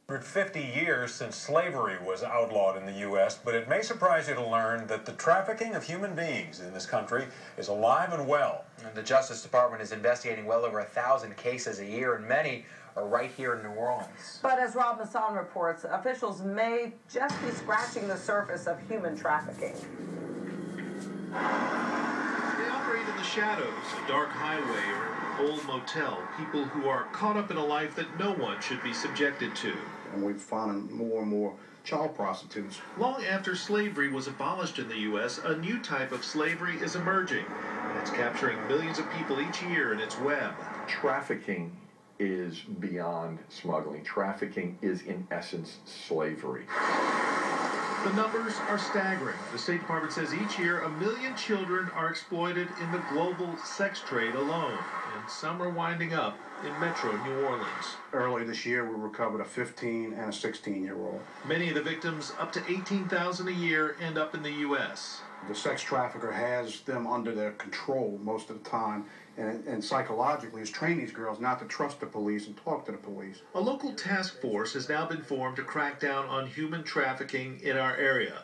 150 years since slavery was outlawed in the U.S., but it may surprise you to learn that the trafficking of human beings in this country is alive and well. And the Justice Department is investigating well over 1,000 cases a year, and many are right here in New Orleans. But as Rob Masson reports, officials may just be scratching the surface of human trafficking. They operate in the shadows, a dark highway or old motel, people who are caught up in a life that no one should be subjected to. And we've found more and more child prostitutes. Long after slavery was abolished in the U.S., a new type of slavery is emerging, and it's capturing millions of people each year in its web. Trafficking is beyond smuggling. Trafficking is, in essence, slavery. The numbers are staggering. The State Department says each year 1 million children are exploited in the global sex trade alone, and some are winding up in Metro New Orleans. Early this year, we recovered a 15 and a 16-year-old. Many of the victims, up to $18,000 a year, end up in the U.S. The sex trafficker has them under their control most of the time, and psychologically has trained these girls not to trust the police and talk to the police. A local task force has now been formed to crack down on human trafficking in our area.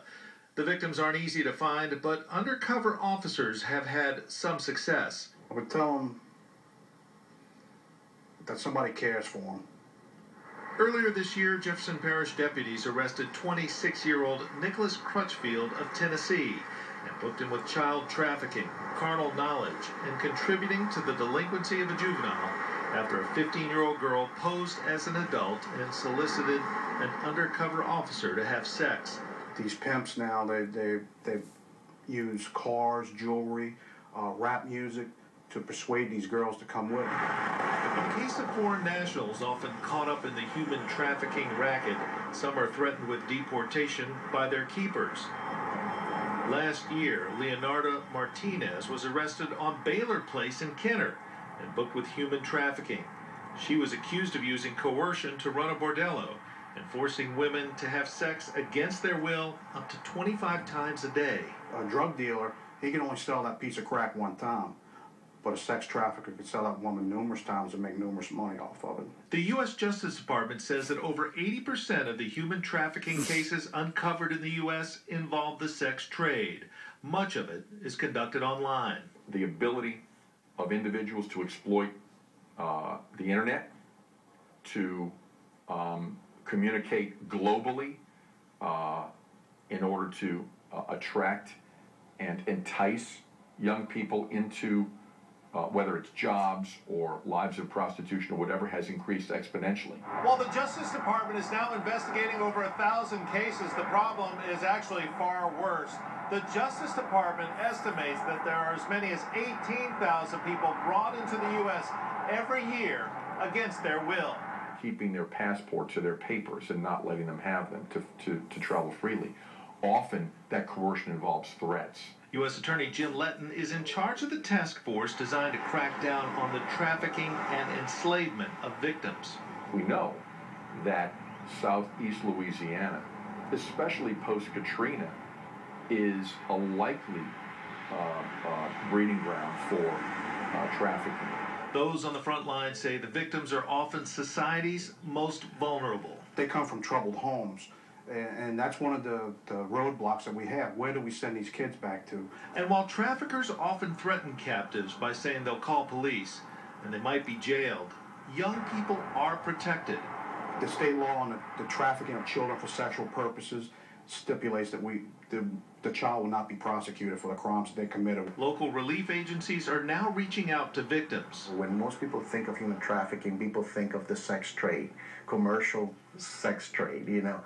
The victims aren't easy to find, but undercover officers have had some success. I would tell them that somebody cares for them. Earlier this year, Jefferson Parish deputies arrested 26-year-old Nicholas Crutchfield of Tennessee and booked him with child trafficking, carnal knowledge, and contributing to the delinquency of a juvenile after a 15-year-old girl posed as an adult and solicited an undercover officer to have sex. These pimps now, they use cars, jewelry, rap music to persuade these girls to come with them. In the case of foreign nationals often caught up in the human trafficking racket, some are threatened with deportation by their keepers. Last year, Leonardo Martinez was arrested on Baylor Place in Kenner and booked with human trafficking. She was accused of using coercion to run a bordello and forcing women to have sex against their will up to 25 times a day. A drug dealer, he can only sell that piece of crack one time. But a sex trafficker could sell that woman numerous times and make numerous money off of it. The U.S. Justice Department says that over 80% of the human trafficking cases uncovered in the U.S. involve the sex trade. Much of it is conducted online. The ability of individuals to exploit the internet, to communicate globally in order to attract and entice young people into whether it's jobs or lives of prostitution or whatever, has increased exponentially. While the Justice Department is now investigating over 1,000 cases, the problem is actually far worse. The Justice Department estimates that there are as many as 18,000 people brought into the U.S. every year against their will. Keeping their passports or their papers and not letting them have them to travel freely. Often that coercion involves threats. U.S. Attorney Jim Letton is in charge of the task force designed to crack down on the trafficking and enslavement of victims. We know that southeast Louisiana, especially post-Katrina, is a likely breeding ground for trafficking. Those on the front line say the victims are often society's most vulnerable. They come from troubled homes. And that's one of the roadblocks that we have. Where do we send these kids back to? And while traffickers often threaten captives by saying they'll call police and they might be jailed, young people are protected. The state law on the trafficking of children for sexual purposes stipulates that the child will not be prosecuted for the crimes that they committed. Local relief agencies are now reaching out to victims. When most people think of human trafficking, people think of the sex trade, commercial sex trade, you know.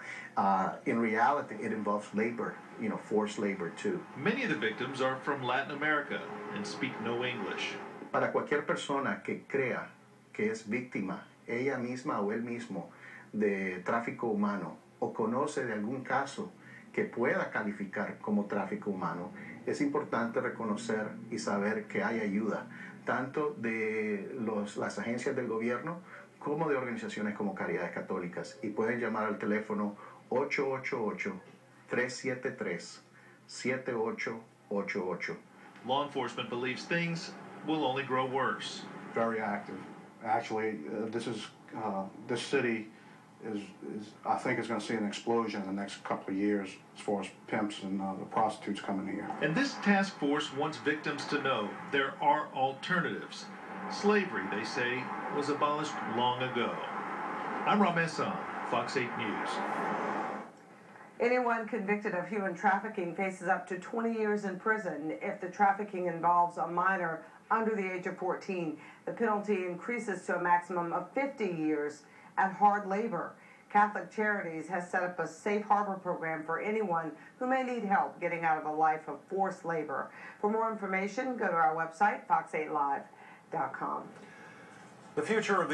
In reality, it involves labor, you know, forced labor too. Many of the victims are from Latin America and speak no English. Para cualquier persona que crea que es víctima, ella misma o él mismo, de tráfico humano, o conoce de algún caso que pueda calificar como tráfico humano, es importante reconocer y saber que hay ayuda, tanto de las agencias del gobierno como de organizaciones como Caridades Católicas, y pueden llamar al teléfono 888-373-7888. Law enforcement believes things will only grow worse. Very active. Actually, this city I think is going to see an explosion in the next couple of years as far as pimps and the prostitutes coming here. And this task force wants victims to know there are alternatives. Slavery, they say, was abolished long ago. I'm Rob Messon, Fox 8 News. Anyone convicted of human trafficking faces up to 20 years in prison. If the trafficking involves a minor under the age of 14, the penalty increases to a maximum of 50 years and hard labor. Catholic Charities has set up a safe harbor program for anyone who may need help getting out of a life of forced labor. For more information, go to our website, fox8live.com. The future of the